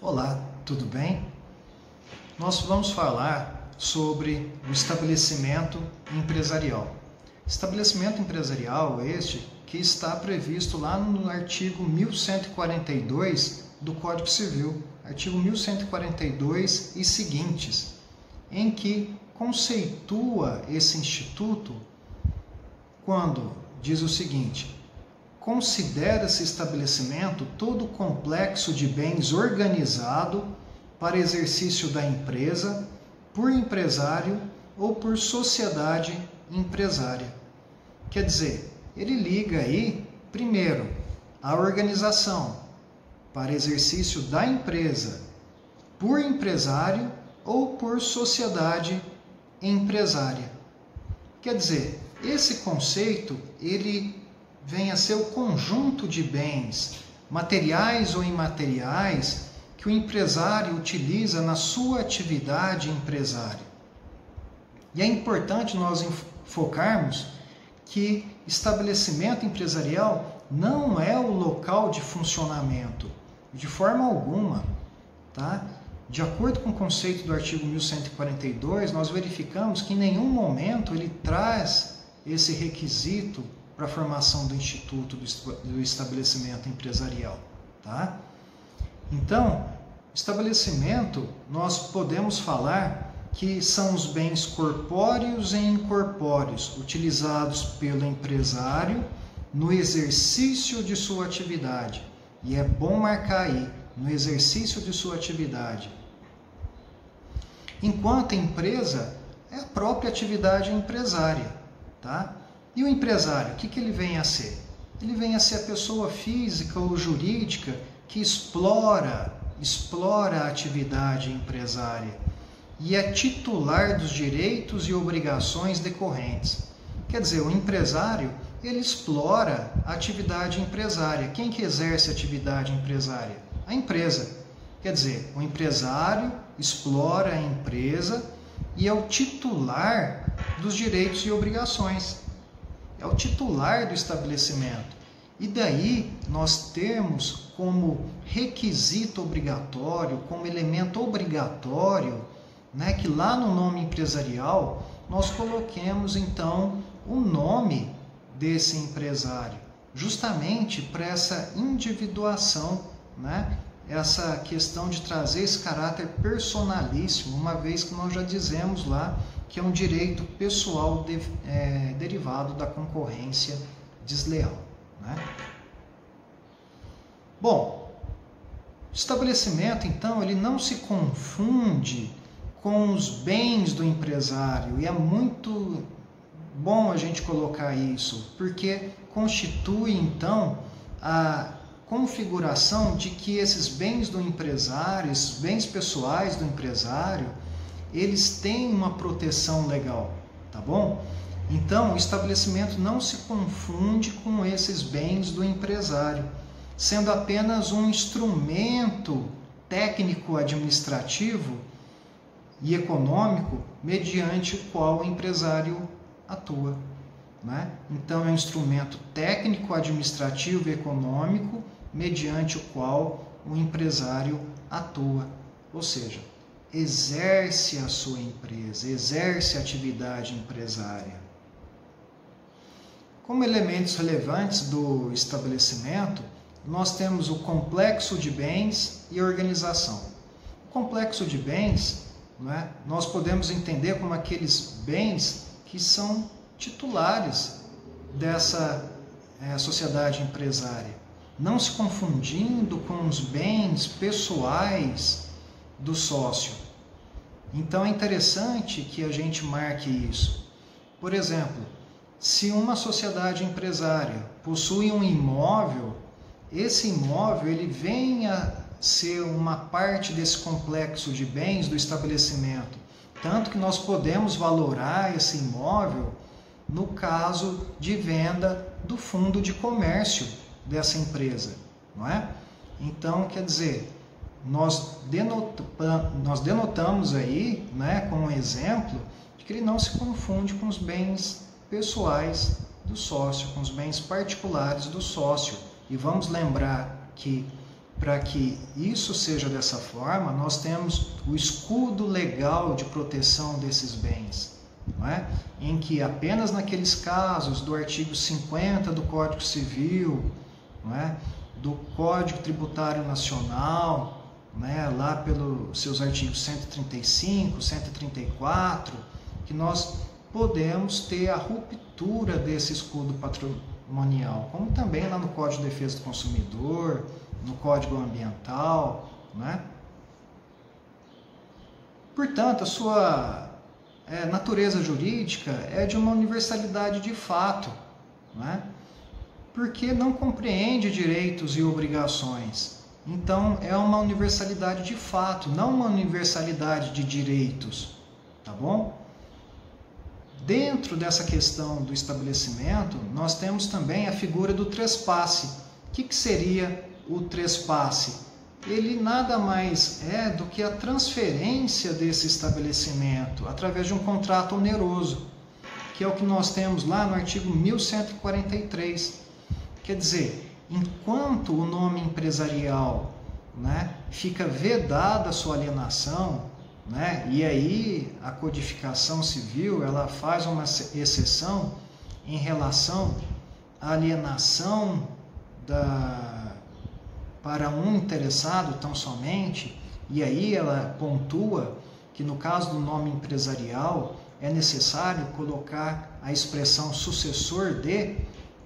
Olá, tudo bem? Nós vamos falar sobre o estabelecimento empresarial. Estabelecimento empresarial este que está previsto lá no artigo 1142 do Código Civil, artigo 1142 e seguintes, em que conceitua esse instituto quando diz o seguinte: considera-se estabelecimento todo complexo de bens organizado para exercício da empresa, por empresário ou por sociedade empresária. Quer dizer, ele liga aí, primeiro, a organização para exercício da empresa, por empresário ou por sociedade empresária. Quer dizer, esse conceito, ele vem a ser o conjunto de bens, materiais ou imateriais, que o empresário utiliza na sua atividade empresária. E é importante nós focarmos que estabelecimento empresarial não é o local de funcionamento, de forma alguma, tá? De acordo com o conceito do artigo 1142, nós verificamos que em nenhum momento ele traz esse requisito para a formação do instituto do estabelecimento empresarial, tá? Então, estabelecimento, nós podemos falar que são os bens corpóreos e incorpóreos utilizados pelo empresário no exercício de sua atividade. E é bom marcar aí, no exercício de sua atividade. Enquanto a empresa é a própria atividade empresária, tá? E o empresário, o que ele vem a ser? Ele vem a ser a pessoa física ou jurídica que explora a atividade empresária e é titular dos direitos e obrigações decorrentes. Quer dizer, o empresário, ele explora a atividade empresária. Quem que exerce a atividade empresária? A empresa. Quer dizer, o empresário explora a empresa e é o titular dos direitos e obrigações. É o titular do estabelecimento. E daí nós temos como requisito obrigatório, como elemento obrigatório, né, que lá no nome empresarial nós coloquemos então o nome desse empresário, justamente para essa individuação, né, essa questão de trazer esse caráter personalíssimo, uma vez que nós já dizemos lá que é um direito pessoal derivado da concorrência desleal, né? Bom, o estabelecimento, então, ele não se confunde com os bens do empresário, e é muito bom a gente colocar isso, porque constitui, então, a configuração de que esses bens do empresário, esses bens pessoais do empresário, eles têm uma proteção legal, tá bom? Então, o estabelecimento não se confunde com esses bens do empresário, sendo apenas um instrumento técnico-administrativo e econômico mediante o qual o empresário atua, né? Então, é um instrumento técnico-administrativo e econômico mediante o qual o empresário atua, ou seja, exerce a sua empresa, exerce a atividade empresária. Como elementos relevantes do estabelecimento, nós temos o complexo de bens e organização. O complexo de bens, né, nós podemos entender como aqueles bens que são titulares dessa sociedade empresária, não se confundindo com os bens pessoais do sócio. Então é interessante que a gente marque isso. Por exemplo, se uma sociedade empresária possui um imóvel, esse imóvel ele vem a ser uma parte desse complexo de bens do estabelecimento, tanto que nós podemos valorar esse imóvel no caso de venda do fundo de comércio dessa empresa, não é? Então, quer dizer, nós denotamos aí, né, com um exemplo, de que ele não se confunde com os bens pessoais do sócio, com os bens particulares do sócio. E vamos lembrar que para que isso seja dessa forma, nós temos o escudo legal de proteção desses bens, não é? Em que apenas naqueles casos do artigo 50 do Código Civil, não é? Do Código Tributário Nacional, né? Lá pelos seus artigos 135, 134, que nós podemos ter a ruptura desse escudo patrimonial, como também lá no Código de Defesa do Consumidor, no Código Ambiental, né? Portanto, a sua natureza jurídica é de uma universalidade de fato, né? Porque não compreende direitos e obrigações. Então, é uma universalidade de fato, não uma universalidade de direitos, tá bom? Dentro dessa questão do estabelecimento, nós temos também a figura do trespasse. O que seria o trespasse? Ele nada mais é do que a transferência desse estabelecimento através de um contrato oneroso, que é o que nós temos lá no artigo 1143. Quer dizer, enquanto o nome empresarial, né, fica vedada a sua alienação, né, e aí a codificação civil ela faz uma exceção em relação à alienação para um interessado tão somente, e aí ela pontua que no caso do nome empresarial é necessário colocar a expressão sucessor de,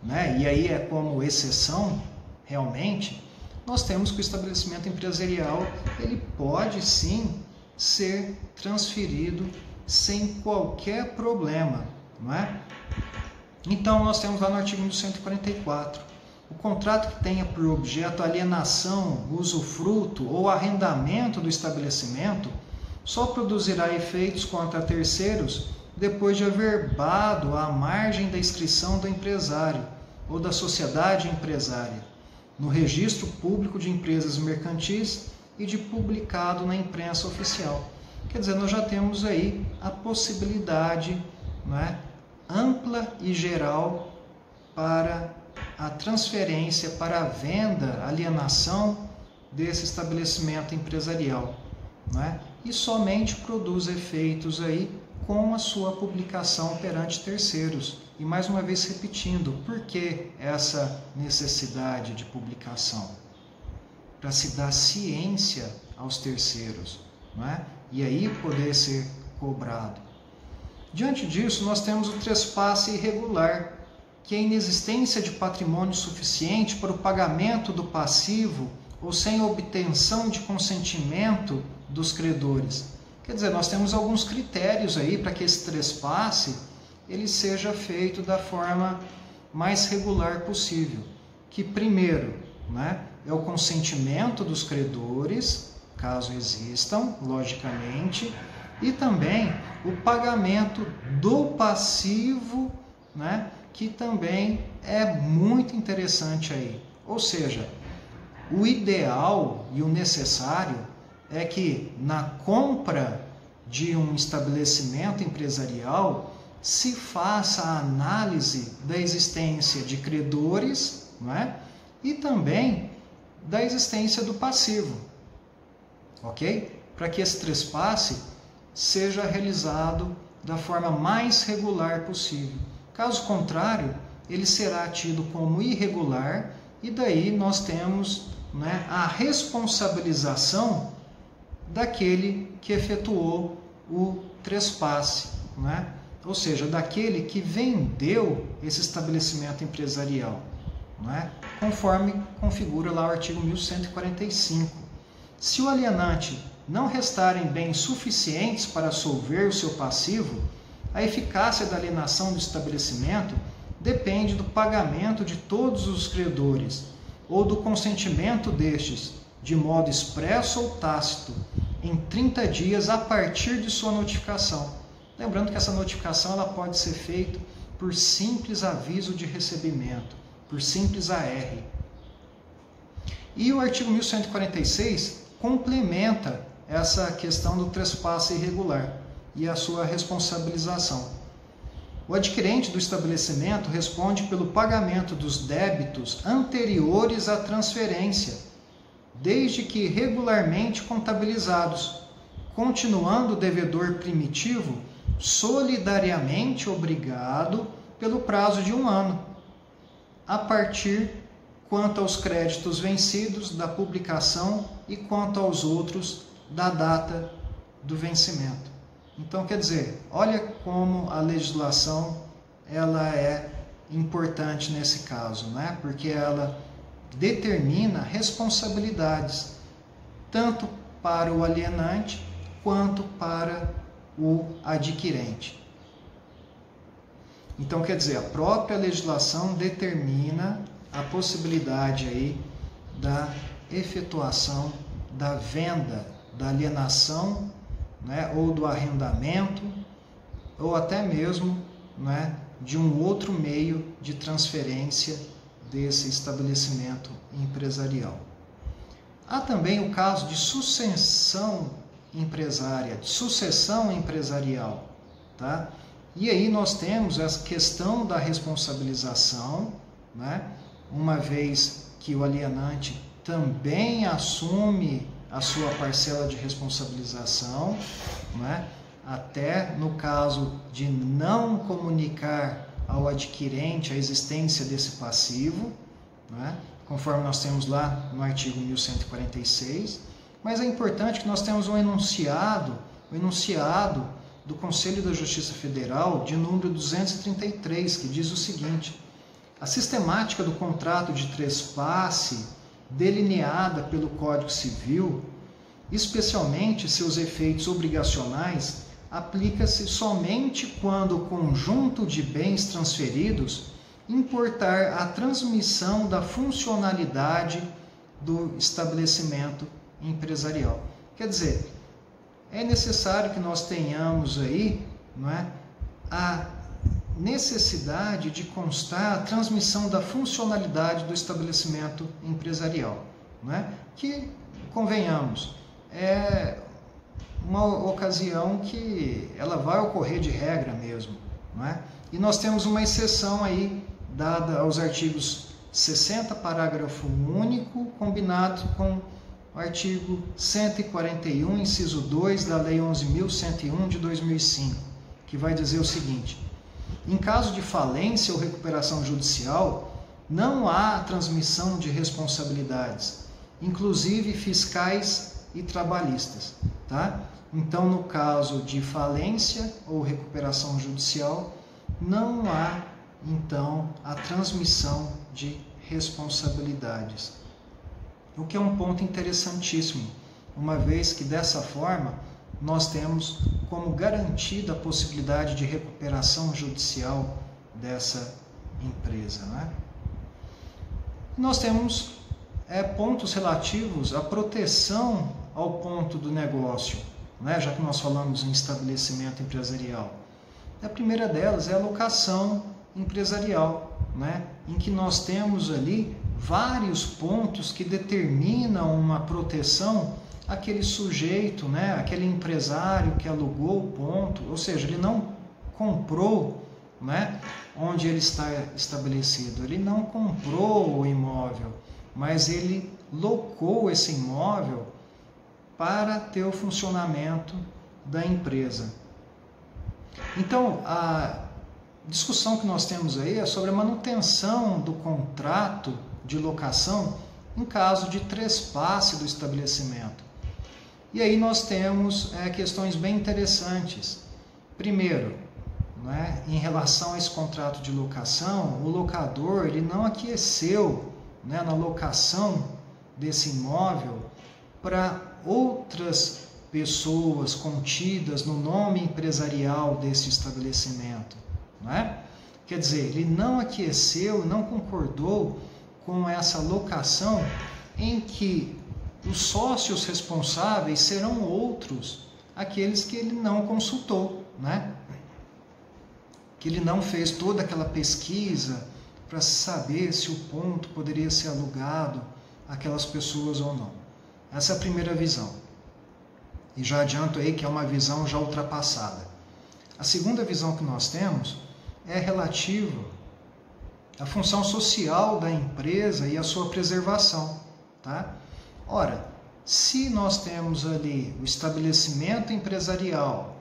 né, e aí é como exceção realmente, nós temos que o estabelecimento empresarial ele pode sim ser transferido sem qualquer problema, não é? Então nós temos lá no artigo 1144, o contrato que tenha por objeto alienação, usufruto ou arrendamento do estabelecimento só produzirá efeitos contra terceiros depois de averbado à margem da inscrição do empresário ou da sociedade empresária no registro público de empresas mercantis e de publicado na imprensa oficial. Quer dizer, nós já temos aí a possibilidade, não é, ampla e geral para a transferência, para a venda, alienação desse estabelecimento empresarial, não é? E somente produz efeitos aí com a sua publicação perante terceiros. E mais uma vez repetindo, por que essa necessidade de publicação? Para se dar ciência aos terceiros, não é? E aí poder ser cobrado. Diante disso, nós temos o trespasse irregular, que é a inexistência de patrimônio suficiente para o pagamento do passivo ou sem obtenção de consentimento dos credores. Quer dizer, nós temos alguns critérios aí para que esse trespasse ele seja feito da forma mais regular possível. Que primeiro, né, é o consentimento dos credores, caso existam, logicamente, e também o pagamento do passivo, né, que também é muito interessante aí. Ou seja, o ideal e o necessário é que na compra de um estabelecimento empresarial se faça a análise da existência de credores, não é? E também da existência do passivo, ok? Para que esse trespasse seja realizado da forma mais regular possível. Caso contrário, ele será tido como irregular e daí nós temos, né, a responsabilização daquele que efetuou o trespasse, né? Ou seja, daquele que vendeu esse estabelecimento empresarial, né? Conforme configura lá o artigo 1145. Se o alienante não restarem bens suficientes para solver o seu passivo, a eficácia da alienação do estabelecimento depende do pagamento de todos os credores ou do consentimento destes, de modo expresso ou tácito, em 30 dias a partir de sua notificação. Lembrando que essa notificação ela pode ser feita por simples aviso de recebimento, por simples AR. E o artigo 1146 complementa essa questão do trespasse irregular e a sua responsabilização. O adquirente do estabelecimento responde pelo pagamento dos débitos anteriores à transferência, desde que regularmente contabilizados, continuando o devedor primitivo solidariamente obrigado pelo prazo de 1 ano, a partir quanto aos créditos vencidos da publicação e quanto aos outros da data do vencimento. Então, quer dizer, olha como a legislação ela é importante nesse caso, né? Porque ela determina responsabilidades tanto para o alienante quanto para o adquirente. Então, quer dizer, a própria legislação determina a possibilidade aí da efetuação da venda, da alienação, né, ou do arrendamento, ou até mesmo, né, de um outro meio de transferência desse estabelecimento empresarial. Há também o caso de sucessão empresária, de sucessão empresarial, tá? E aí nós temos essa questão da responsabilização, né? Uma vez que o alienante também assume a sua parcela de responsabilização, né? Até no caso de não comunicar ao adquirente a existência desse passivo, né? Conforme nós temos lá no artigo 1146, mas é importante que nós temos um enunciado do Conselho da Justiça Federal de número 233, que diz o seguinte: a sistemática do contrato de trespasse delineada pelo Código Civil, especialmente seus efeitos obrigacionais, aplica-se somente quando o conjunto de bens transferidos importar a transmissão da funcionalidade do estabelecimento empresarial. Quer dizer, é necessário que nós tenhamos aí, não é, a necessidade de constar a transmissão da funcionalidade do estabelecimento empresarial, não é? Que, convenhamos, é uma ocasião que ela vai ocorrer de regra mesmo, não é? E nós temos uma exceção aí dada aos artigos 60, parágrafo único, combinado com o artigo 141, inciso 2 da Lei 11.101 de 2005, que vai dizer o seguinte: em caso de falência ou recuperação judicial, não há transmissão de responsabilidades, inclusive fiscais e trabalhistas, tá? Então, no caso de falência ou recuperação judicial, não há, então, a transmissão de responsabilidades. O que é um ponto interessantíssimo, uma vez que dessa forma nós temos como garantida a possibilidade de recuperação judicial dessa empresa, né? Nós temos pontos relativos à proteção ao ponto do negócio, né? Já que nós falamos em estabelecimento empresarial. A primeira delas é a locação empresarial, né? Em que nós temos ali vários pontos que determinam uma proteção àquele sujeito, né? Aquele empresário que alugou o ponto, ou seja, ele não comprou, né? Onde ele está estabelecido, ele não comprou o imóvel, mas ele locou esse imóvel para ter o funcionamento da empresa. Então, a discussão que nós temos aí é sobre a manutenção do contrato de locação em caso de trespasse do estabelecimento. E aí nós temos questões bem interessantes. Primeiro, né, em relação a esse contrato de locação, o locador ele não aqueceu, né, na locação desse imóvel para outras pessoas contidas no nome empresarial desse estabelecimento, né? Quer dizer, ele não aqueceu, não concordou com essa locação em que os sócios responsáveis serão outros, aqueles que ele não consultou, né? Que ele não fez toda aquela pesquisa para saber se o ponto poderia ser alugado àquelas pessoas ou não. Essa é a primeira visão. E já adianto aí que é uma visão já ultrapassada. A segunda visão que nós temos é relativa à função social da empresa e à sua preservação, tá? Ora, se nós temos ali o estabelecimento empresarial,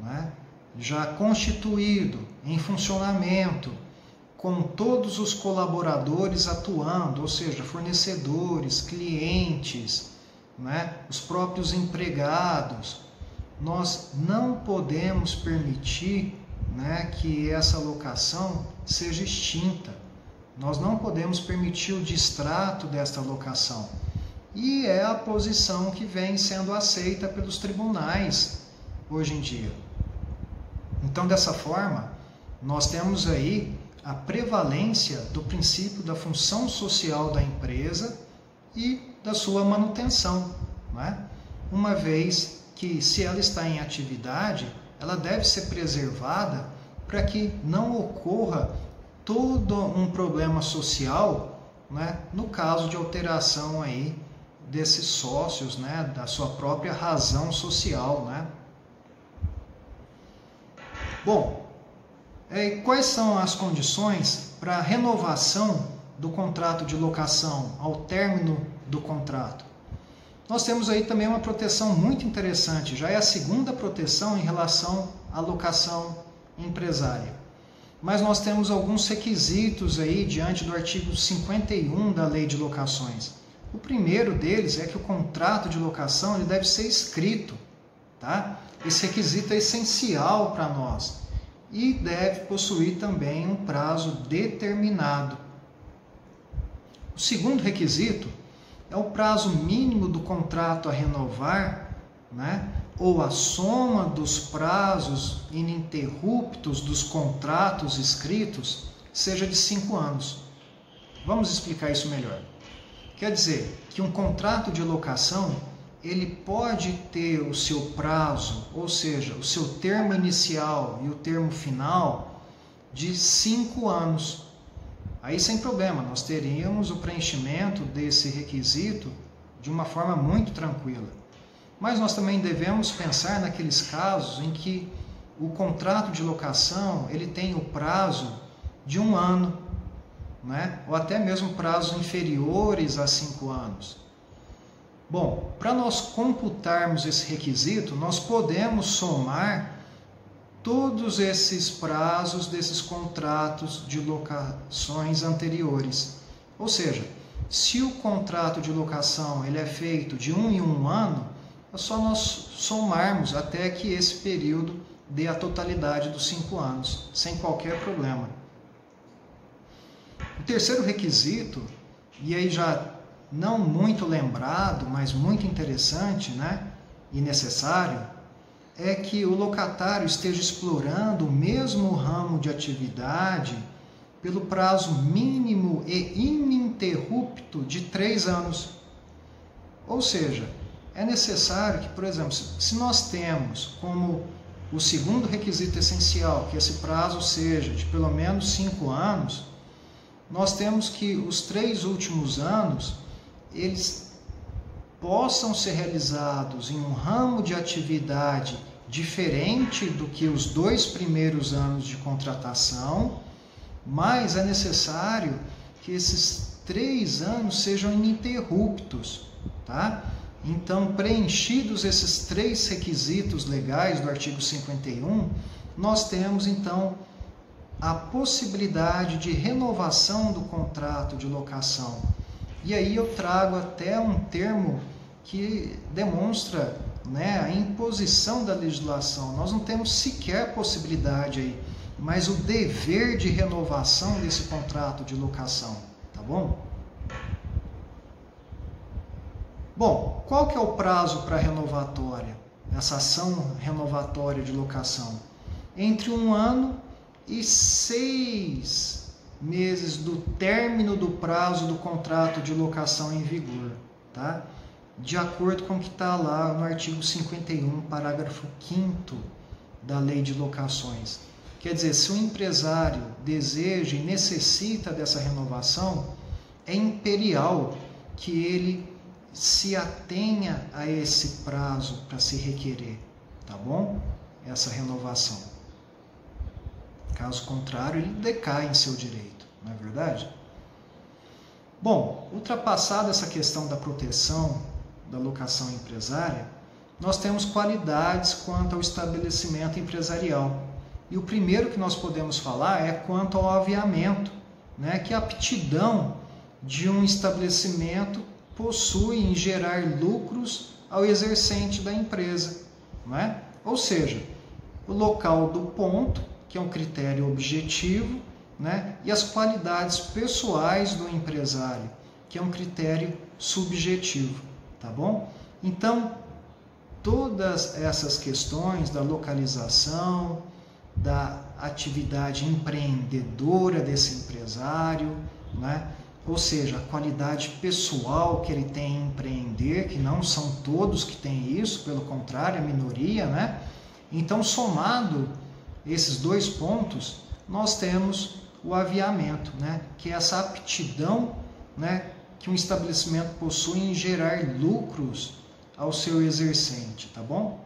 né, já constituído, em funcionamento, com todos os colaboradores atuando, ou seja, fornecedores, clientes, né, os próprios empregados, nós não podemos permitir, né, que essa locação seja extinta. Nós não podemos permitir o distrato desta locação. E é a posição que vem sendo aceita pelos tribunais hoje em dia. Então, dessa forma, nós temos aí a prevalência do princípio da função social da empresa e da sua manutenção, né? Uma vez que, se ela está em atividade, ela deve ser preservada para que não ocorra todo um problema social, né, no caso de alteração aí desses sócios, né, da sua própria razão social, né? Bom, quais são as condições para a renovação do contrato de locação ao término do contrato? Nós temos aí também uma proteção muito interessante, já é a segunda proteção em relação à locação empresária. Mas nós temos alguns requisitos aí diante do artigo 51 da Lei de Locações. O primeiro deles é que o contrato de locação ele deve ser escrito, tá? Esse requisito é essencial para nós e deve possuir também um prazo determinado. O segundo requisito é o prazo mínimo do contrato a renovar, né? Ou a soma dos prazos ininterruptos dos contratos escritos seja de 5 anos. Vamos explicar isso melhor. Quer dizer que um contrato de locação ele pode ter o seu prazo, ou seja, o seu termo inicial e o termo final de 5 anos. Aí sem problema, nós teríamos o preenchimento desse requisito de uma forma muito tranquila. Mas nós também devemos pensar naqueles casos em que o contrato de locação ele tem o prazo de 1 ano, né? Ou até mesmo prazos inferiores a 5 anos. Bom, para nós computarmos esse requisito, nós podemos somar todos esses prazos desses contratos de locações anteriores. Ou seja, se o contrato de locação ele é feito de 1 em 1 ano, é só nós somarmos até que esse período dê a totalidade dos 5 anos, sem qualquer problema. O terceiro requisito, e aí já não muito lembrado, mas muito interessante, né, e necessário, é que o locatário esteja explorando o mesmo ramo de atividade pelo prazo mínimo e ininterrupto de 3 anos. Ou seja, é necessário que, por exemplo, se nós temos como o segundo requisito essencial que esse prazo seja de pelo menos 5 anos, nós temos que os 3 últimos anos eles possam ser realizados em um ramo de atividade diferente do que os 2 primeiros anos de contratação, mas é necessário que esses 3 anos sejam ininterruptos, tá? Então, preenchidos esses 3 requisitos legais do artigo 51, nós temos então a possibilidade de renovação do contrato de locação. E aí eu trago até um termo que demonstra, né, a imposição da legislação. Nós não temos sequer possibilidade aí, mas o dever de renovação desse contrato de locação, tá bom? Bom, qual que é o prazo para renovatória, essa ação renovatória de locação? Entre 1 ano e 6 meses do término do prazo do contrato de locação em vigor, tá? De acordo com o que está lá no artigo 51, parágrafo 5º da Lei de Locações. Quer dizer, se o empresário deseja e necessita dessa renovação, é imperial que ele se atenha a esse prazo para se requerer, tá bom? Essa renovação. Caso contrário, ele decai em seu direito, não é verdade? Bom, ultrapassada essa questão da proteção da locação empresária, nós temos qualidades quanto ao estabelecimento empresarial. E o primeiro que nós podemos falar é quanto ao aviamento, né, que a aptidão de um estabelecimento possui em gerar lucros ao exercente da empresa, não é? Ou seja, o local do ponto, que é um critério objetivo, né, e as qualidades pessoais do empresário, que é um critério subjetivo, tá bom? Então, todas essas questões da localização, da atividade empreendedora desse empresário, né? Ou seja, a qualidade pessoal que ele tem em empreender, que não são todos que têm isso, pelo contrário, a minoria, né? Então, somado esses dois pontos, nós temos o aviamento, né? Que é essa aptidão, né, que um estabelecimento possui em gerar lucros ao seu exercente, tá bom?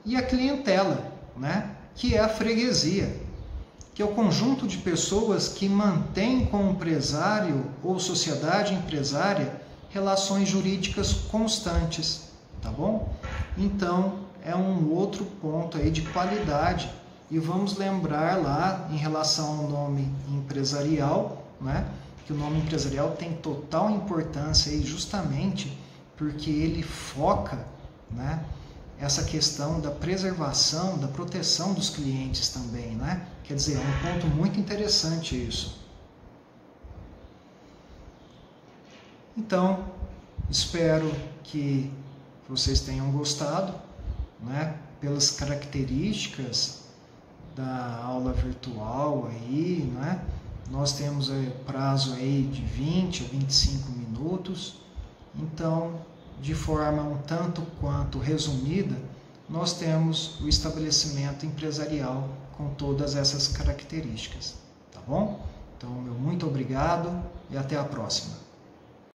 E a clientela, né, que é a freguesia, que é o conjunto de pessoas que mantém com o empresário ou sociedade empresária relações jurídicas constantes, tá bom? Então, é um outro ponto aí de qualidade. E vamos lembrar lá, em relação ao nome empresarial, né, que o nome empresarial tem total importância aí justamente porque ele foca, né, essa questão da preservação, da proteção dos clientes também, né? Quer dizer, é um ponto muito interessante isso. Então, espero que vocês tenham gostado, né, pelas características da aula virtual aí, né? Nós temos prazo aí de 20 a 25 minutos. Então, de forma um tanto quanto resumida, nós temos o estabelecimento empresarial com todas essas características, tá bom? Então, meu muito obrigado e até a próxima.